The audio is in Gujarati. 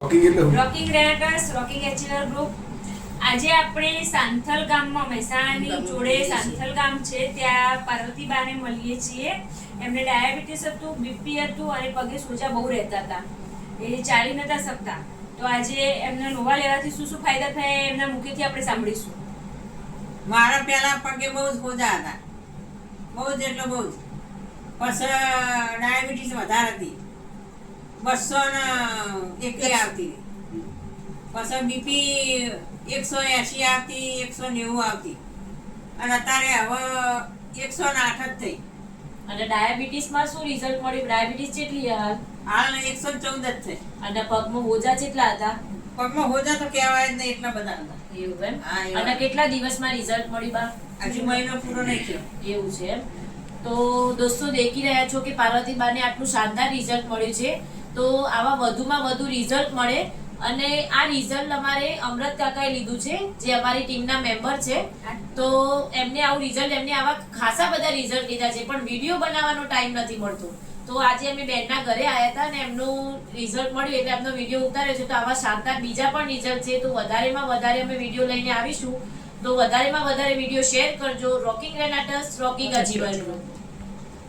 રોકિંગ રેનેટર્સ રોકિંગ એચિલર ગ્રુપ આજે આપણે સાંથલ ગામમાં મહેસાણાની જોડે સાંથલ ગામ છે ત્યાં પાર્વતીબાને મળીએ છીએ. એમને ડાયાબિટીસ હતું, બીપી હતું અને પગે સોજા બહુ રહેતા હતા, એ ચાલી નતા શકતા. તો આજે એમને નોવા લેવાથી શું શું ફાયદા થયા એમના મુખેથી આપણે સાંભળીશું. મારા પહેલા પગે બહુ જ સોજા હતા, બહુ જ એટલે બહુ જ. પછી ડાયાબિટીસ વધારે હતી, 201 આવતી. પછી બીપી 180 આવતી, 190 આવતી અને અત્યારે હવે 108 જ થઈ. અને ડાયાબિટીસમાં શું રિઝલ્ટ મળ્યું? ડાયાબિટીસ કેટલી હાલ? હાલ 114 જ થઈ. અને પગમાં હોજા કેટલા હતા? પગમાં હોજા તો કહેવાય જ નહીં, એટલા બધા હતા. એવું એમ? હા, એવું. અને કેટલા દિવસમાં રિઝલ્ટ મળ્યું બા? હજુ મહિનો પૂરો નહીં થયો. એવું છે એમ. તો દોસ્તો દેખી રહ્યા છો કે પાર્વતીબાને આટલું શાનદાર રિઝલ્ટ મળ્યું છે. તો આવા વધુમાં વધુ રિઝલ્ટ મળે. અને આ રિઝલ્ટ અમારે અમૃત કાકાએ લીધું છે, જે અમારી ટીમના મેમ્બર છે. તો એમને આવું રિઝલ્ટ, એમને આવા ખાસા બધા રિઝલ્ટ લીધા છે, પણ વિડીયો બનાવવાનો ટાઈમ નથી મળતો. તો આજે અમે બેનના ઘરે આવ્યા હતા અને એમનું રિઝલ્ટ મળ્યું એટલે એમનો વિડીયો ઉતાર્યો છે. તો આવા શાનદાર બીજા પણ રિઝલ્ટ છે, તો વધારેમાં વધારે અમે વિડીયો લઈને આવીશું. તો વધારેમાં વધારે વિડીયો શેર કરજો. રોકિંગ રેનેટર્સ રોકિંગ અચીવર ગ્રુપ.